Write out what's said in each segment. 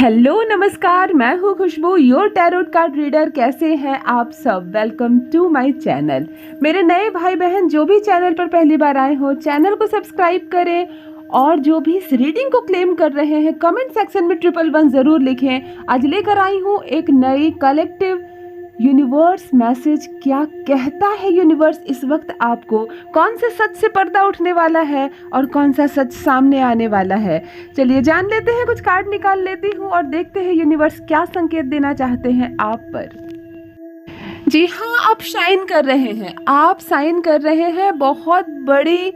Hello नमस्कार, मैं हूँ Khushboo, your tarot card reader. कैसे हैं आप सब? Welcome to my channel. मेरे नए भाई बहन जो भी चैनल पर पहली बार आए हो, चैनल को सब्सक्राइब करें और जो भी इस रीडिंग को क्लेम कर रहे हैं कमेंट सेक्शन में 111 ज़रूर लिखें। आज लेकर आई हूँ एक नई कलेक्टिव यूनिवर्स मैसेज। क्या कहता है यूनिवर्स इस वक्त आपको? कौन से सच से पर्दा उठने वाला है और कौन सा सच सामने आने वाला है? चलिए जान लेते हैं। कुछ कार्ड निकाल लेती हूँ और देखते हैं यूनिवर्स क्या संकेत देना चाहते हैं आप पर। जी हाँ, आप शाइन कर रहे हैं, आप साइन कर रहे हैं। बहुत बड़ी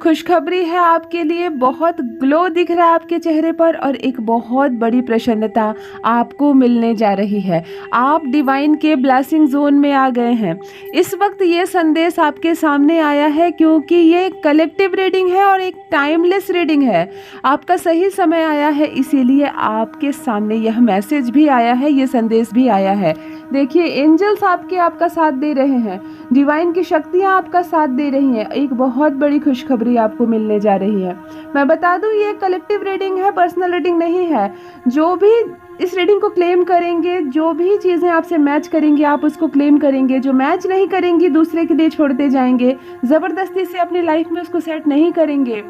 खुशखबरी है आपके लिए। बहुत ग्लो दिख रहा है आपके चेहरे पर और एक बहुत बड़ी प्रसन्नता आपको मिलने जा रही है। आप डिवाइन के ब्लेसिंग जोन में आ गए हैं। इस वक्त ये संदेश आपके सामने आया है क्योंकि ये कलेक्टिव रीडिंग है और एक टाइमलेस रीडिंग है। आपका सही समय आया है, इसीलिए आपके सामने यह मैसेज भी आया है, ये संदेश भी आया है। देखिए, एंजल्स आपका साथ दे रहे हैं, डिवाइन की शक्तियाँ आपका साथ दे रही हैं। एक बहुत बड़ी खुशखबरी आपको मिलने जा रही है। मैं बता दूं, ये कलेक्टिव रीडिंग है, पर्सनल रीडिंग नहीं है। जो भी इस रीडिंग को क्लेम करेंगे, जो भी चीज़ें आपसे मैच करेंगी आप उसको क्लेम करेंगे। जो मैच नहीं करेंगी दूसरे के लिए छोड़ते जाएंगे, ज़बरदस्ती से अपनी लाइफ में उसको सेट नहीं करेंगे।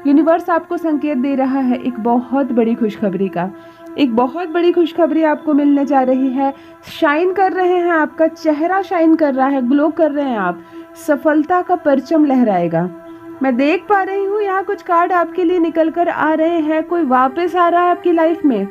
यूनिवर्स आपको संकेत दे रहा है एक बहुत बड़ी खुशखबरी का। एक बहुत बड़ी खुशखबरी आपको मिलने जा रही है। शाइन कर रहे हैं, आपका चेहरा शाइन कर रहा है, ग्लो कर रहे हैं आप। सफलता का परचम लहराएगा। मैं देख पा रही हूँ यहाँ कुछ कार्ड आपके लिए निकल कर आ रहे हैं। कोई वापस आ रहा है आपकी लाइफ में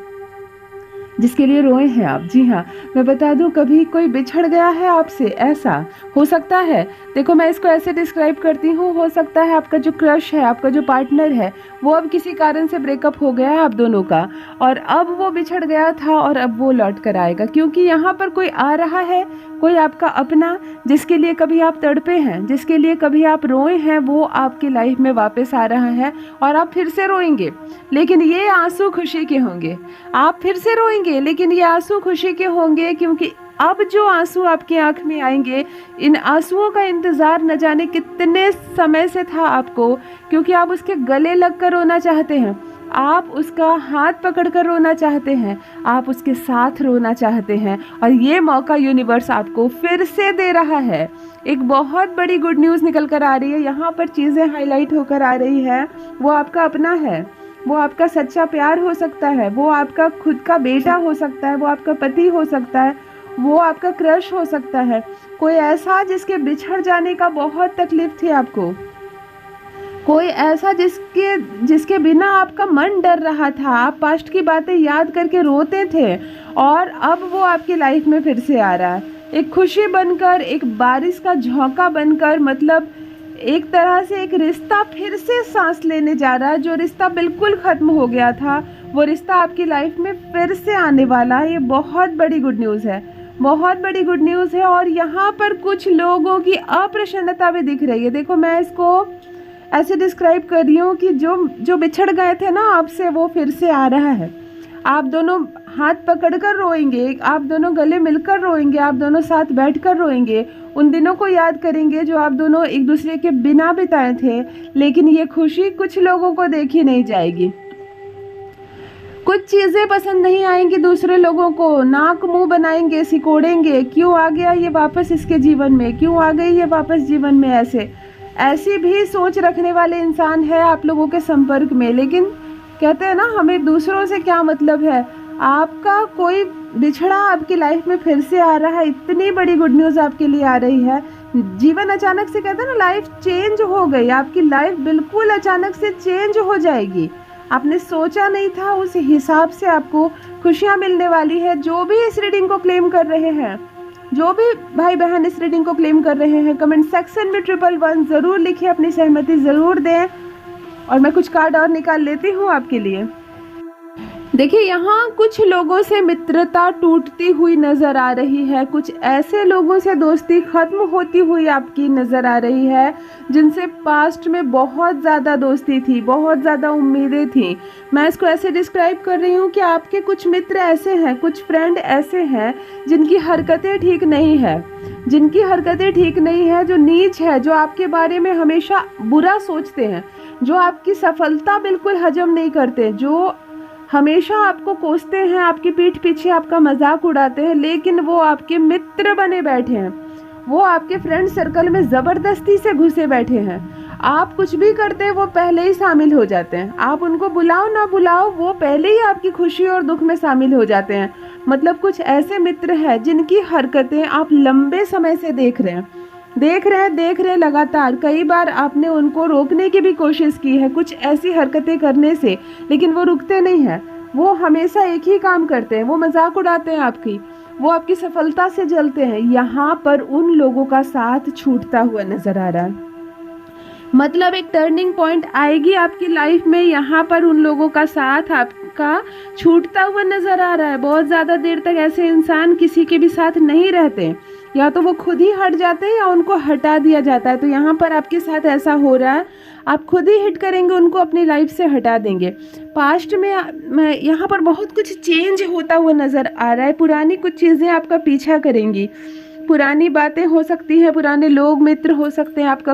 जिसके लिए रोए हैं आप। जी हाँ, मैं बता दूं, कभी कोई बिछड़ गया है आपसे, ऐसा हो सकता है। देखो, मैं इसको ऐसे डिस्क्राइब करती हूँ, हो सकता है आपका जो क्रश है, आपका जो पार्टनर है, वो अब किसी कारण से ब्रेकअप हो गया है आप दोनों का, और अब वो बिछड़ गया था और अब वो लौट कर आएगा। क्योंकि यहाँ पर कोई आ रहा है, कोई आपका अपना, जिसके लिए कभी आप तड़पे हैं, जिसके लिए कभी आप रोए हैं, वो आपकी लाइफ में वापस आ रहा है और आप फिर से रोएंगे। लेकिन ये आंसू खुशी के होंगे। आप फिर से रोएंगे लेकिन ये आंसू खुशी के होंगे, क्योंकि अब जो आंसू आपकी आंख में आएंगे, इन आंसुओं का इंतज़ार न जाने कितने समय से था आपको। क्योंकि आप उसके गले लग कर रोना चाहते हैं, आप उसका हाथ पकड़कर रोना चाहते हैं, आप उसके साथ रोना चाहते हैं। और ये मौका यूनिवर्स आपको फिर से दे रहा है। एक बहुत बड़ी गुड न्यूज़ निकल कर आ रही है। यहाँ पर चीज़ें हाईलाइट होकर आ रही है। वो आपका अपना है, वो आपका सच्चा प्यार हो सकता है, वो आपका खुद का बेटा हो सकता है, वो आपका पति हो सकता है, वो आपका क्रश हो सकता है। कोई ऐसा जिसके बिछड़ जाने का बहुत तकलीफ थी आपको, कोई ऐसा जिसके बिना आपका मन डर रहा था, आप पास्ट की बातें याद करके रोते थे, और अब वो आपकी लाइफ में फिर से आ रहा है। एक खुशी बनकर, एक बारिश का झोंका बनकर, मतलब एक तरह से एक रिश्ता फिर से सांस लेने जा रहा है। जो रिश्ता बिल्कुल ख़त्म हो गया था, वो रिश्ता आपकी लाइफ में फिर से आने वाला है। ये बहुत बड़ी गुड न्यूज़ है, बहुत बड़ी गुड न्यूज़ है। और यहाँ पर कुछ लोगों की अप्रसन्नता भी दिख रही है। देखो, मैं इसको ऐसे डिस्क्राइब कर रही हूँ कि जो बिछड़ गए थे ना आपसे, वो फिर से आ रहा है। आप दोनों हाथ पकड़कर रोएंगे, आप दोनों गले मिलकर रोएंगे, आप दोनों साथ बैठकर रोएंगे। उन दिनों को याद करेंगे जो आप दोनों एक दूसरे के बिना बिताए थे। लेकिन ये खुशी कुछ लोगों को देखी नहीं जाएगी। कुछ चीज़ें पसंद नहीं आएंगी दूसरे लोगों को, नाक मुंह बनाएंगे, सिकोड़ेंगे, क्यों आ गया ये वापस इसके जीवन में, क्यों आ गई ये वापस जीवन में। ऐसी भी सोच रखने वाले इंसान है आप लोगों के संपर्क में। लेकिन कहते हैं ना, हमें दूसरों से क्या मतलब है। आपका कोई बिछड़ा आपकी लाइफ में फिर से आ रहा है। इतनी बड़ी गुड न्यूज़ आपके लिए आ रही है। जीवन अचानक से, कहते हैं ना, लाइफ चेंज हो गई। आपकी लाइफ बिल्कुल अचानक से चेंज हो जाएगी। आपने सोचा नहीं था, उस हिसाब से आपको खुशियाँ मिलने वाली है। जो भी इस रीडिंग को क्लेम कर रहे हैं, जो भी भाई बहन इस रीडिंग को क्लेम कर रहे हैं, कमेंट सेक्शन में 111 ज़रूर लिखिए, अपनी सहमति ज़रूर दें। और मैं कुछ कार्ड और निकाल लेती हूँ आपके लिए। देखिए, यहाँ कुछ लोगों से मित्रता टूटती हुई नज़र आ रही है। कुछ ऐसे लोगों से दोस्ती ख़त्म होती हुई आपकी नज़र आ रही है जिनसे पास्ट में बहुत ज़्यादा दोस्ती थी, बहुत ज़्यादा उम्मीदें थी। मैं इसको ऐसे डिस्क्राइब कर रही हूँ कि आपके कुछ मित्र ऐसे हैं, कुछ फ्रेंड ऐसे हैं जिनकी हरकतें ठीक नहीं है, जो नीच है, जो आपके बारे में हमेशा बुरा सोचते हैं, जो आपकी सफलता बिल्कुल हजम नहीं करते, जो हमेशा आपको कोसते हैं, आपकी पीठ पीछे आपका मजाक उड़ाते हैं, लेकिन वो आपके मित्र बने बैठे हैं, वो आपके फ्रेंड सर्कल में ज़बरदस्ती से घुसे बैठे हैं। आप कुछ भी करते हैं वो पहले ही शामिल हो जाते हैं, आप उनको बुलाओ ना बुलाओ वो पहले ही आपकी खुशी और दुख में शामिल हो जाते हैं। मतलब कुछ ऐसे मित्र हैं जिनकी हरकतें आप लंबे समय से देख रहे हैं लगातार। कई बार आपने उनको रोकने की भी कोशिश की है कुछ ऐसी हरकतें करने से, लेकिन वो रुकते नहीं हैं। वो हमेशा एक ही काम करते हैं, वो मजाक उड़ाते हैं आपकी, वो आपकी सफलता से जलते हैं। यहाँ पर उन लोगों का साथ छूटता हुआ नजर आ रहा है। मतलब एक टर्निंग पॉइंट आएगी आपकी लाइफ में, यहाँ पर उन लोगों का साथ आपका छूटता हुआ नजर आ रहा है। बहुत ज़्यादा देर तक ऐसे इंसान किसी के भी साथ नहीं रहते, या तो वो खुद ही हट जाते हैं या उनको हटा दिया जाता है। तो यहाँ पर आपके साथ ऐसा हो रहा है, आप खुद ही हिट करेंगे, उनको अपनी लाइफ से हटा देंगे। पास्ट में यहाँ पर बहुत कुछ चेंज होता हुआ नज़र आ रहा है। पुरानी कुछ चीज़ें आपका पीछा करेंगी, पुरानी बातें हो सकती हैं, पुराने लोग मित्र हो सकते हैं, आपका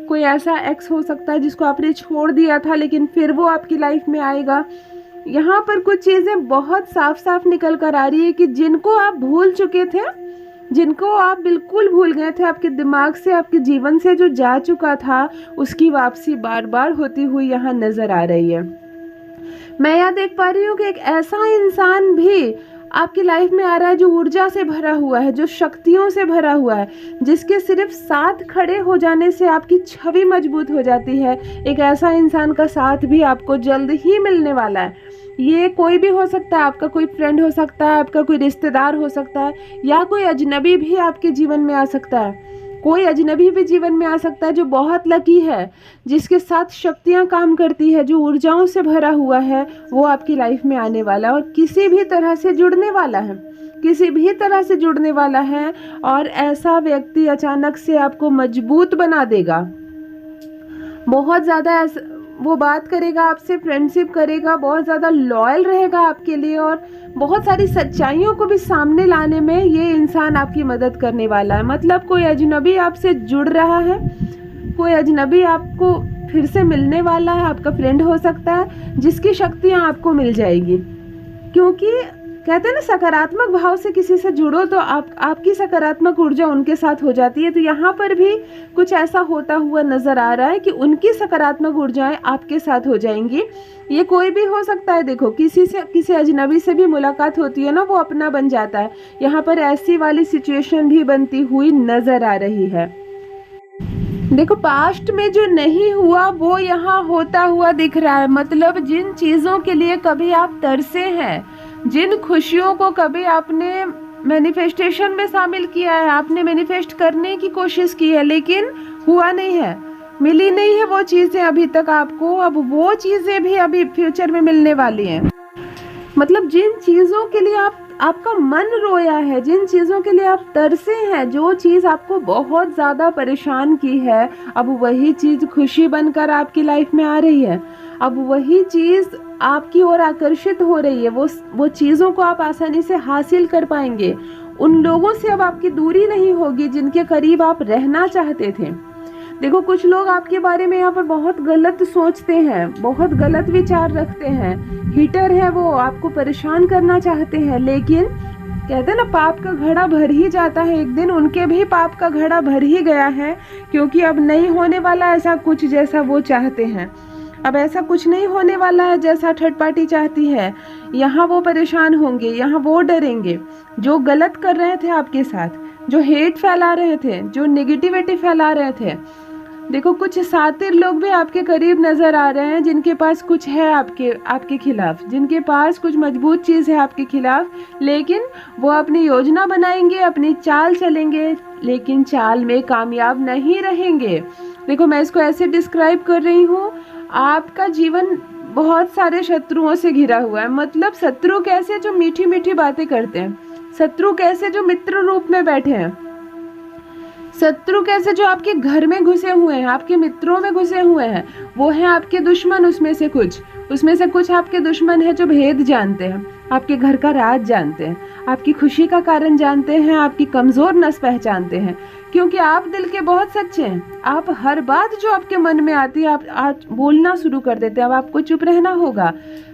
कोई ऐसा एक्स हो सकता है जिसको आपने छोड़ दिया था लेकिन फिर वो आपकी लाइफ में आएगा। यहाँ पर कुछ चीज़ें बहुत साफ साफ निकल कर आ रही है कि जिनको आप भूल चुके थे, जिनको आप बिल्कुल भूल गए थे, आपके दिमाग से आपके जीवन से जो जा चुका था, उसकी वापसी बार बार होती हुई यहाँ नज़र आ रही है। मैं यहाँ देख पा रही हूँ कि एक ऐसा इंसान भी आपकी लाइफ में आ रहा है जो ऊर्जा से भरा हुआ है, जो शक्तियों से भरा हुआ है, जिसके सिर्फ साथ खड़े हो जाने से आपकी छवि मजबूत हो जाती है। एक ऐसा इंसान का साथ भी आपको जल्द ही मिलने वाला है। ये कोई भी हो सकता है, आपका कोई फ्रेंड हो सकता है, आपका कोई रिश्तेदार हो सकता है, या कोई अजनबी भी आपके जीवन में आ सकता है। कोई अजनबी भी जीवन में आ सकता है जो बहुत लकी है, जिसके साथ शक्तियाँ काम करती है, जो ऊर्जाओं से भरा हुआ है, वो आपकी लाइफ में आने वाला है और किसी भी तरह से जुड़ने वाला है। और ऐसा व्यक्ति अचानक से आपको मजबूत बना देगा, बहुत ज़्यादा वो बात करेगा आपसे, फ्रेंडशिप करेगा, बहुत ज़्यादा लॉयल रहेगा आपके लिए और बहुत सारी सच्चाइयों को भी सामने लाने में ये इंसान आपकी मदद करने वाला है। मतलब कोई अजनबी आपसे जुड़ रहा है, कोई अजनबी आपको फिर से मिलने वाला है, आपका फ्रेंड हो सकता है, जिसकी शक्तियाँ आपको मिल जाएगी। क्योंकि कहते हैं ना, सकारात्मक भाव से किसी से जुड़ो तो आपकी सकारात्मक ऊर्जा उनके साथ हो जाती है। तो यहाँ पर भी कुछ ऐसा होता हुआ नज़र आ रहा है कि उनकी सकारात्मक ऊर्जाएं आपके साथ हो जाएंगी। ये कोई भी हो सकता है। देखो, किसी अजनबी से भी मुलाकात होती है ना, वो अपना बन जाता है। यहाँ पर ऐसी वाली सिचुएशन भी बनती हुई नज़र आ रही है। देखो, पास्ट में जो नहीं हुआ वो यहाँ होता हुआ दिख रहा है। मतलब जिन चीज़ों के लिए कभी आप तरसे हैं, जिन खुशियों को कभी आपने मैनिफेस्टेशन में शामिल किया है, आपने मैनिफेस्ट करने की कोशिश की है, लेकिन हुआ नहीं है, मिली नहीं है वो चीज़ें अभी तक आपको, अब वो चीज़ें भी अभी फ्यूचर में मिलने वाली हैं। मतलब जिन चीज़ों के लिए आपका मन रोया है, जिन चीज़ों के लिए आप तरसे हैं, जो चीज़ आपको बहुत ज़्यादा परेशान की है, अब वही चीज़ खुशी बनकर आपकी लाइफ में आ रही है। अब वही चीज़ आपकी ओर आकर्षित हो रही है। वो चीज़ों को आप आसानी से हासिल कर पाएंगे। उन लोगों से अब आपकी दूरी नहीं होगी जिनके करीब आप रहना चाहते थे। देखो, कुछ लोग आपके बारे में यहाँ पर बहुत गलत सोचते हैं, बहुत गलत विचार रखते हैं, हिटर है, वो आपको परेशान करना चाहते हैं, लेकिन कहते हैं ना, पाप का घड़ा भर ही जाता है। एक दिन उनके भी पाप का घड़ा भर ही गया है, क्योंकि अब नहीं होने वाला ऐसा कुछ जैसा वो चाहते हैं। अब ऐसा कुछ नहीं होने वाला है जैसा थर्ड पार्टी चाहती है। यहाँ वो परेशान होंगे, यहाँ वो डरेंगे। जो गलत कर रहे थे आपके साथ, जो हेट फैला रहे थे, जो नेगेटिविटी फैला रहे थे, देखो कुछ शातिर लोग भी आपके करीब नजर आ रहे हैं, जिनके पास कुछ है आपके खिलाफ, जिनके पास कुछ मजबूत चीज़ है आपके खिलाफ, लेकिन वो अपनी योजना बनाएंगे, अपनी चाल चलेंगे, लेकिन चाल में कामयाब नहीं रहेंगे। देखो, मैं इसको ऐसे डिस्क्राइब कर रही हूँ, आपका जीवन बहुत सारे शत्रुओं से घिरा हुआ है। मतलब शत्रु कैसे, जो मीठी मीठी बातें करते हैं, शत्रु कैसे जो मित्र रूप में बैठे हैं, शत्रु कैसे जो आपके घर में घुसे हुए हैं, आपके मित्रों में घुसे हुए हैं, वो हैं आपके दुश्मन। उसमें से कुछ आपके दुश्मन है जो भेद जानते हैं, आपके घर का राज जानते हैं, आपकी खुशी का कारण जानते हैं, आपकी कमज़ोर नस पहचानते हैं, क्योंकि आप दिल के बहुत सच्चे हैं। आप हर बात जो आपके मन में आती है आप आज बोलना शुरू कर देते हैं। अब आपको चुप रहना होगा।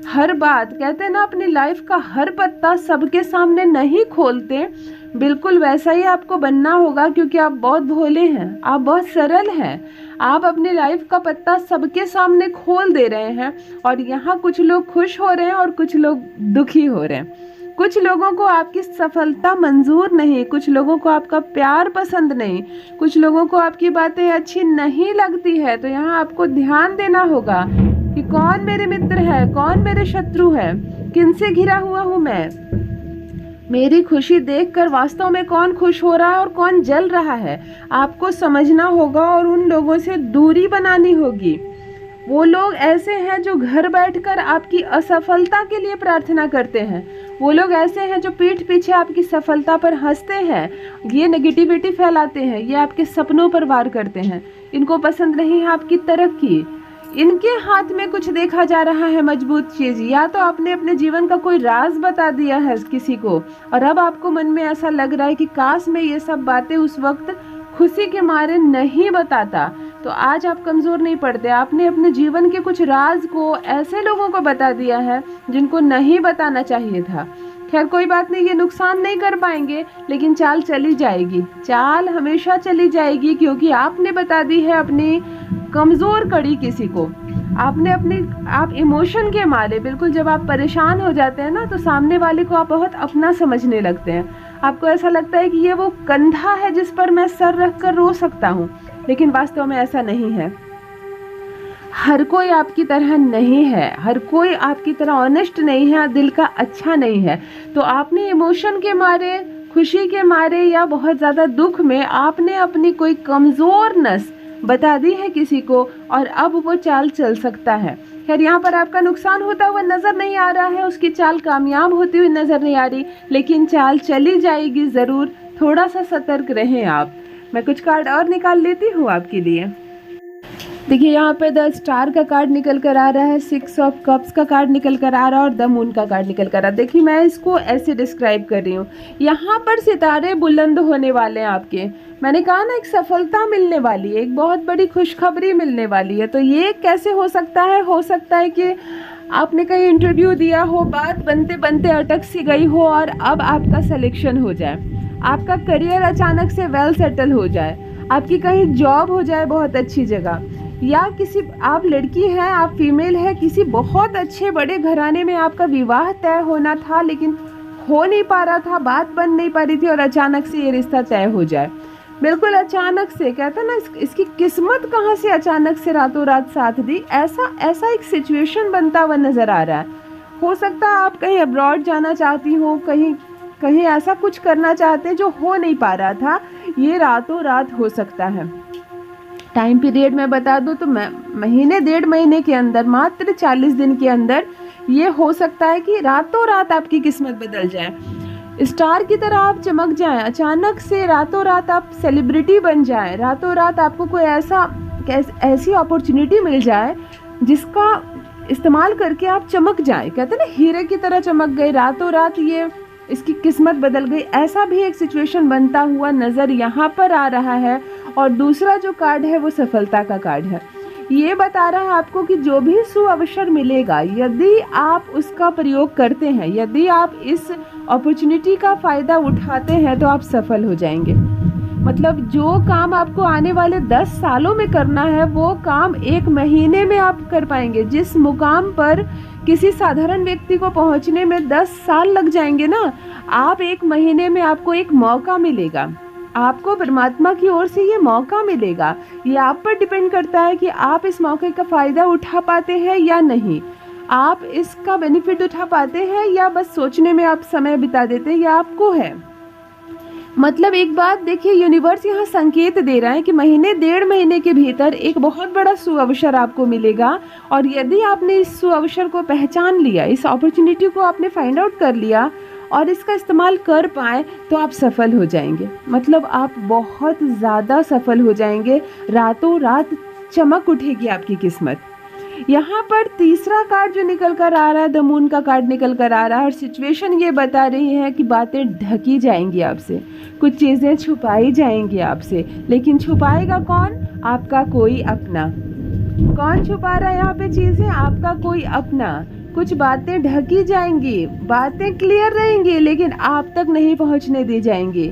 हर बात, कहते हैं ना, अपनी लाइफ का हर पत्ता सबके सामने नहीं खोलते, बिल्कुल वैसा ही आपको बनना होगा, क्योंकि आप बहुत भोले हैं, आप बहुत सरल हैं। आप अपनी लाइफ का पत्ता सबके सामने खोल दे रहे हैं, और यहाँ कुछ लोग खुश हो रहे हैं और कुछ लोग दुखी हो रहे हैं। कुछ लोगों को आपकी सफलता मंजूर नहीं, कुछ लोगों को आपका प्यार पसंद नहीं, कुछ लोगों को आपकी बातें अच्छी नहीं लगती है। तो यहाँ आपको ध्यान देना होगा कि कौन मेरे मित्र है, कौन मेरे शत्रु है, किनसे घिरा हुआ हूँ मैं। मेरी खुशी देखकर वास्तव में कौन खुश हो रहा है और कौन जल रहा है, आपको समझना होगा और उन लोगों से दूरी बनानी होगी। वो लोग ऐसे हैं जो घर बैठकर आपकी असफलता के लिए प्रार्थना करते हैं। वो लोग ऐसे हैं जो पीठ पीछे आपकी सफलता पर हंसते हैं, ये नेगेटिविटी फैलाते हैं, ये आपके सपनों पर वार करते हैं। इनको पसंद नहीं है आपकी तरक्की। इनके हाथ में कुछ देखा जा रहा है मजबूत चीज़, या तो आपने अपने जीवन का कोई राज बता दिया है किसी को, और अब आपको मन में ऐसा लग रहा है कि काश मैं ये सब बातें उस वक्त खुशी के मारे नहीं बताता। तो आज आप कमज़ोर नहीं पड़ते, आपने अपने जीवन के कुछ राज को ऐसे लोगों को बता दिया है जिनको नहीं बताना चाहिए था। खैर कोई बात नहीं, ये नुकसान नहीं कर पाएंगे, लेकिन चाल चली जाएगी, चाल हमेशा चली जाएगी, क्योंकि आपने बता दी है अपनी कमज़ोर कड़ी किसी को। आप इमोशन के मारे, बिल्कुल जब आप परेशान हो जाते हैं ना, तो सामने वाले को आप बहुत अपना समझने लगते हैं। आपको ऐसा लगता है कि ये वो कंधा है जिस पर मैं सर रख कर रो सकता हूँ, लेकिन वास्तव में ऐसा नहीं है। हर कोई आपकी तरह नहीं है, हर कोई आपकी तरह ऑनेस्ट नहीं है, दिल का अच्छा नहीं है। तो आपने इमोशन के मारे, खुशी के मारे, या बहुत ज़्यादा दुख में आपने अपनी कोई कमज़ोर नस बता दी है किसी को, और अब वो चाल चल सकता है। खैर यहाँ पर आपका नुकसान होता हुआ नज़र नहीं आ रहा है, उसकी चाल कामयाब होती हुई नज़र नहीं आ रही, लेकिन चाल चली जाएगी ज़रूर। थोड़ा सा सतर्क रहें आप। मैं कुछ कार्ड और निकाल लेती हूँ आपके लिए। देखिए यहाँ पे द स्टार का कार्ड निकल कर आ रहा है, 6 ऑफ कप्स का कार्ड निकल कर आ रहा है, और द मून का कार्ड निकल कर आ रहा है। देखिए मैं इसको ऐसे डिस्क्राइब कर रही हूँ, यहाँ पर सितारे बुलंद होने वाले हैं आपके। मैंने कहा ना, एक सफलता मिलने वाली है, एक बहुत बड़ी खुशखबरी मिलने वाली है। तो ये कैसे हो सकता है कि आपने कहीं इंटरव्यू दिया हो, बात बनते बनते अटक सी गई हो, और अब आपका सिलेक्शन हो जाए, आपका करियर अचानक से वेल सेटल हो जाए, आपकी कहीं जॉब हो जाए बहुत अच्छी जगह, या किसी, आप लड़की हैं, आप फीमेल है, किसी बहुत अच्छे बड़े घराने में आपका विवाह तय होना था, लेकिन हो नहीं पा रहा था, बात बन नहीं पा रही थी, और अचानक से ये रिश्ता तय हो जाए। बिल्कुल अचानक से, कहते हैं ना, इसकी किस्मत कहाँ से अचानक से रातों रात साथ दी, ऐसा एक सिचुएशन बनता हुआ नज़र आ रहा है। हो सकता है आप कहीं अब्रॉड जाना चाहती हो, कहीं ऐसा कुछ करना चाहते हैं जो हो नहीं पा रहा था, ये रातों रात हो सकता है। टाइम पीरियड मैं बता दूं तो महीने 1.5 महीने के अंदर, मात्र 40 दिन के अंदर ये हो सकता है कि रातों रात आपकी किस्मत बदल जाए, स्टार की तरह आप चमक जाएं, अचानक से रातों रात आप सेलिब्रिटी बन जाएं, रातों रात आपको कोई ऐसी अपॉर्चुनिटी मिल जाए जिसका इस्तेमाल करके आप चमक जाएं। कहते हैं ना, हीरे की तरह चमक गए, रातों रात ये इसकी किस्मत बदल गई। ऐसा भी एक सिचुएशन बनता हुआ नज़र यहाँ पर आ रहा है। और दूसरा जो कार्ड है वो सफलता का कार्ड है। ये बता रहा है आपको कि जो भी सुअवसर मिलेगा, यदि आप उसका प्रयोग करते हैं, यदि आप इस अपॉर्चुनिटी का फ़ायदा उठाते हैं, तो आप सफल हो जाएंगे। मतलब जो काम आपको आने वाले 10 सालों में करना है, वो काम 1 महीने में आप कर पाएंगे। जिस मुकाम पर किसी साधारण व्यक्ति को पहुंचने में 10 साल लग जाएंगे ना, आप 1 महीने में, आपको एक मौका मिलेगा, आपको परमात्मा की ओर से ये मौका मिलेगा। ये आप पर डिपेंड करता है कि आप इस मौके का फ़ायदा उठा पाते हैं या नहीं, आप इसका बेनिफिट उठा पाते हैं या बस सोचने में आप समय बिता देते हैं, या आपको है। मतलब एक बात देखिए, यूनिवर्स यहाँ संकेत दे रहा है कि महीने 1.5 महीने के भीतर एक बहुत बड़ा सुअवसर आपको मिलेगा, और यदि आपने इस सुअवसर को पहचान लिया, इस अपॉर्चुनिटी को आपने फाइंड आउट कर लिया और इसका इस्तेमाल कर पाए, तो आप सफल हो जाएंगे। मतलब आप बहुत ज़्यादा सफल हो जाएंगे, रातों रात चमक उठेगी आपकी किस्मत। यहाँ पर तीसरा कार्ड जो निकल कर आ रहा है, द मून का कार्ड निकल कर आ रहा है और सिचुएशन ये बता रही है कि बातें ढकी जाएंगी आपसे, कुछ चीज़ें छुपाई जाएंगी आपसे, लेकिन छुपाएगा कौन? आपका कोई अपना। कौन छुपा रहा है यहाँ पे चीज़ें? आपका कोई अपना। कुछ बातें ढकी जाएंगी, बातें क्लियर रहेंगी लेकिन आप तक नहीं पहुँचने दी जाएंगी।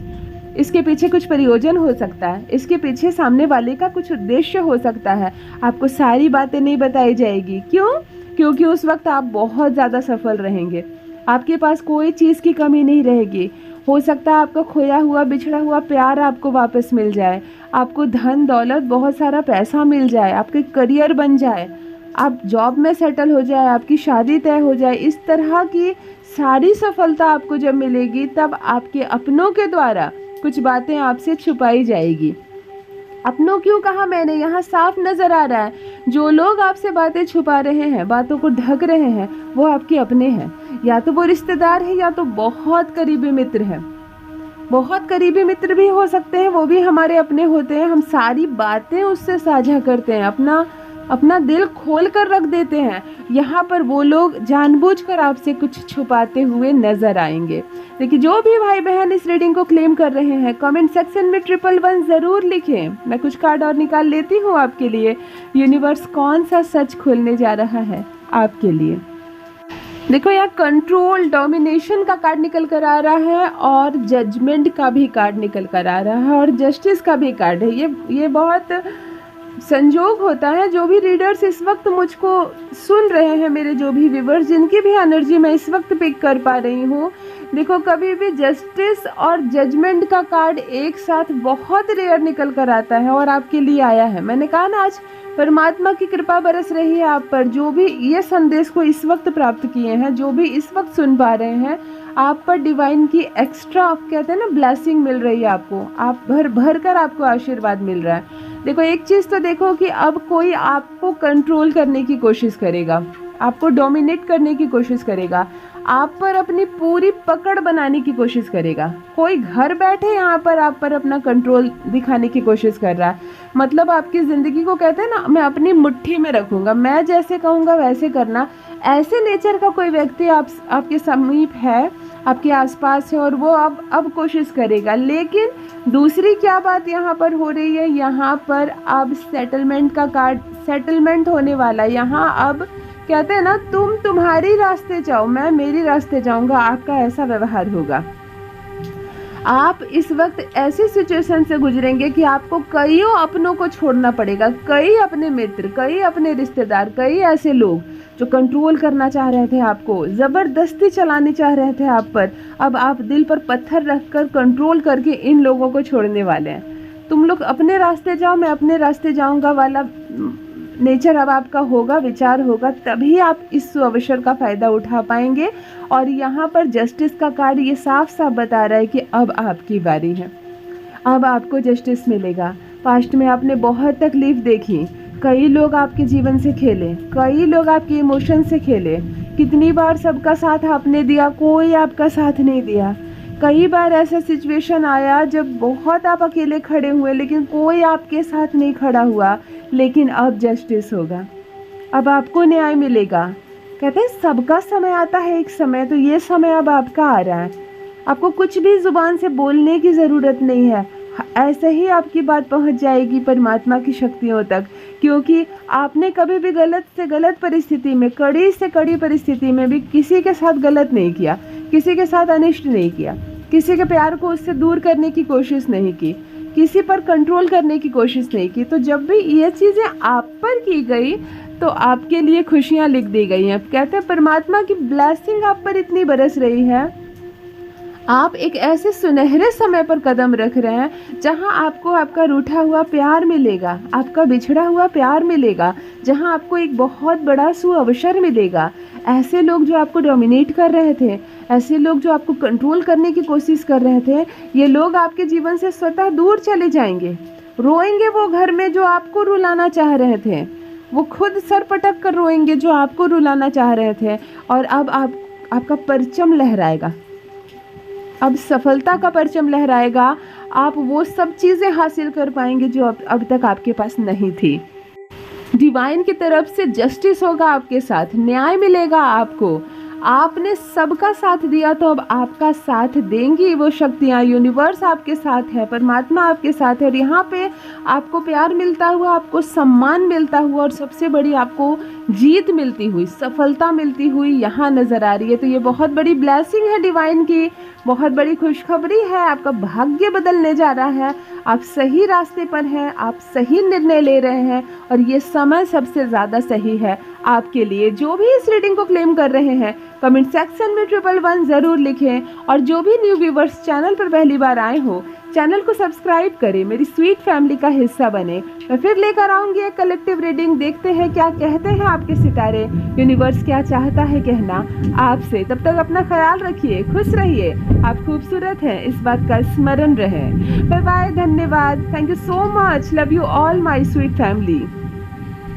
इसके पीछे कुछ प्रयोजन हो सकता है, इसके पीछे सामने वाले का कुछ उद्देश्य हो सकता है। आपको सारी बातें नहीं बताई जाएगी। क्यों? क्योंकि उस वक्त आप बहुत ज़्यादा सफल रहेंगे, आपके पास कोई चीज़ की कमी नहीं रहेगी। हो सकता है आपका खोया हुआ बिछड़ा हुआ प्यार आपको वापस मिल जाए, आपको धन दौलत बहुत सारा पैसा मिल जाए, आपके करियर बन जाए, आप जॉब में सेटल हो जाए, आपकी शादी तय हो जाए। इस तरह की सारी सफलता आपको जब मिलेगी तब आपके अपनों के द्वारा कुछ बातें आपसे छुपाई जाएगी। अपनों क्यों कहा मैंने? यहाँ साफ नजर आ रहा है जो लोग आपसे बातें छुपा रहे हैं, बातों को ढक रहे हैं, वो आपके अपने हैं। या तो वो रिश्तेदार है या तो बहुत करीबी मित्र है। बहुत करीबी मित्र भी हो सकते हैं, वो भी हमारे अपने होते हैं। हम सारी बातें उससे साझा करते हैं, अपना दिल खोल कर रख देते हैं। यहाँ पर वो लोग जानबूझकर आपसे कुछ छुपाते हुए नजर आएंगे। देखिए, जो भी भाई बहन इस रीडिंग को क्लेम कर रहे हैं कमेंट सेक्शन में 111 ज़रूर लिखें। मैं कुछ कार्ड और निकाल लेती हूँ आपके लिए। यूनिवर्स कौन सा सच खोलने जा रहा है आपके लिए? देखो, यहाँ कंट्रोल डोमिनेशन का कार्ड निकल कर आ रहा है और जजमेंट का भी कार्ड निकल कर आ रहा है और जस्टिस का भी कार्ड है। ये बहुत संजोग होता है। जो भी रीडर्स इस वक्त मुझको सुन रहे हैं, मेरे जो भी व्यूवर्स जिनकी भी एनर्जी मैं इस वक्त पिक कर पा रही हूँ, देखो कभी भी जस्टिस और जजमेंट का कार्ड एक साथ बहुत रेयर निकल कर आता है और आपके लिए आया है। मैंने कहा ना, आज परमात्मा की कृपा बरस रही है आप पर। जो भी ये संदेश को इस वक्त प्राप्त किए हैं, जो भी इस वक्त सुन पा रहे हैं, आप पर डिवाइन की एक्स्ट्रा, आप कहते हैं ना, ब्लेसिंग मिल रही है आपको। आप भर भर कर आपको आशीर्वाद मिल रहा है। देखो, एक चीज़ तो देखो कि अब कोई आपको कंट्रोल करने की कोशिश करेगा, आपको डोमिनेट करने की कोशिश करेगा, आप पर अपनी पूरी पकड़ बनाने की कोशिश करेगा। कोई घर बैठे यहाँ पर आप पर अपना कंट्रोल दिखाने की कोशिश कर रहा है। मतलब आपकी ज़िंदगी को, कहते हैं ना, मैं अपनी मुट्ठी में रखूँगा, मैं जैसे कहूँगा वैसे करना। ऐसे नेचर का कोई व्यक्ति आपके समीप है, आपके आसपास है और वो अब कोशिश करेगा। लेकिन दूसरी क्या बात यहाँ पर हो रही है, यहाँ पर अब सेटलमेंट का कार्ड, सेटलमेंट होने वाला। यहाँ अब कहते हैं ना, तुम तुम्हारी रास्ते जाओ, मैं मेरी रास्ते जाऊंगा, आपका ऐसा व्यवहार होगा। आप इस वक्त ऐसी सिचुएशन से गुजरेंगे कि आपको कईयों अपनों को छोड़ना पड़ेगा, कई अपने मित्र, कई अपने रिश्तेदार, कई ऐसे लोग जो कंट्रोल करना चाह रहे थे आपको, ज़बरदस्ती चलाने चाह रहे थे आप पर। अब आप दिल पर पत्थर रखकर कंट्रोल करके इन लोगों को छोड़ने वाले हैं। तुम लोग अपने रास्ते जाओ, मैं अपने रास्ते जाऊंगा वाला नेचर अब आपका होगा, विचार होगा, तभी आप इस अवसर का फ़ायदा उठा पाएंगे। और यहाँ पर जस्टिस का कार्ड ये साफ साफ बता रहा है कि अब आपकी बारी है, अब आपको जस्टिस मिलेगा। पास्ट में आपने बहुत तकलीफ देखी, कई लोग आपके जीवन से खेले, कई लोग आपके इमोशन से खेले। कितनी बार सबका साथ आपने दिया, कोई आपका साथ नहीं दिया। कई बार ऐसा सिचुएशन आया जब बहुत आप अकेले खड़े हुए, लेकिन कोई आपके साथ नहीं खड़ा हुआ। लेकिन अब जस्टिस होगा, अब आपको न्याय मिलेगा। कहते हैं सबका समय आता है एक समय, तो ये समय अब आपका आ रहा है। आपको कुछ भी जुबान से बोलने की ज़रूरत नहीं है, ऐसे ही आपकी बात पहुंच जाएगी परमात्मा की शक्तियों तक। क्योंकि आपने कभी भी गलत से गलत परिस्थिति में, कड़ी से कड़ी परिस्थिति में भी किसी के साथ गलत नहीं किया, किसी के साथ अनिष्ट नहीं किया, किसी के प्यार को उससे दूर करने की कोशिश नहीं की, किसी पर कंट्रोल करने की कोशिश नहीं की। तो जब भी ये चीज़ें आप पर की गई तो आपके लिए खुशियाँ लिख दी गई हैं। कहते हैं परमात्मा की ब्लेसिंग आप पर इतनी बरस रही है, आप एक ऐसे सुनहरे समय पर कदम रख रहे हैं जहां आपको आपका रूठा हुआ प्यार मिलेगा, आपका बिछड़ा हुआ प्यार मिलेगा, जहां आपको एक बहुत बड़ा सुअवसर मिलेगा। ऐसे लोग जो आपको डोमिनेट कर रहे थे, ऐसे लोग जो आपको कंट्रोल करने की कोशिश कर रहे थे, ये लोग आपके जीवन से स्वतः दूर चले जाएंगे। रोएंगे वो घर में जो आपको रुलाना चाह रहे थे, वो खुद सर पटक कर रोएंगे जो आपको रुलाना चाह रहे थे। और अब आपका परचम लहराएगा, अब सफलता का परचम लहराएगा। आप वो सब चीज़ें हासिल कर पाएंगे जो अब तक आपके पास नहीं थी। डिवाइन की तरफ से जस्टिस होगा आपके साथ, न्याय मिलेगा आपको। आपने सबका साथ दिया तो अब आपका साथ देंगी वो शक्तियाँ। यूनिवर्स आपके साथ है, परमात्मा आपके साथ है, और यहाँ पे आपको प्यार मिलता हुआ, आपको सम्मान मिलता हुआ, और सबसे बड़ी आपको जीत मिलती हुई, सफलता मिलती हुई यहाँ नज़र आ रही है। तो ये बहुत बड़ी ब्लेसिंग है डिवाइन की, बहुत बड़ी खुशखबरी है। आपका भाग्य बदलने जा रहा है, आप सही रास्ते पर हैं, आप सही निर्णय ले रहे हैं, और ये समय सबसे ज़्यादा सही है आपके लिए। जो भी इस रीडिंग को क्लेम कर रहे हैं कमेंट सेक्शन में 111 ज़रूर लिखें, और जो भी न्यू व्यूवर्स चैनल पर पहली बार आए हो चैनल को सब्सक्राइब करें, मेरी स्वीट फैमिली का हिस्सा बने। मैं फिर लेकर आऊँगी एक कलेक्टिव रीडिंग, देखते हैं क्या कहते हैं आपके सितारे, यूनिवर्स क्या चाहता है कहना आपसे। तब तक अपना ख्याल रखिए, खुश रहिए, आप खूबसूरत हैं, इस बात का स्मरण रहे। बाय बाय, धन्यवाद, thank you so much, love you all my sweet family.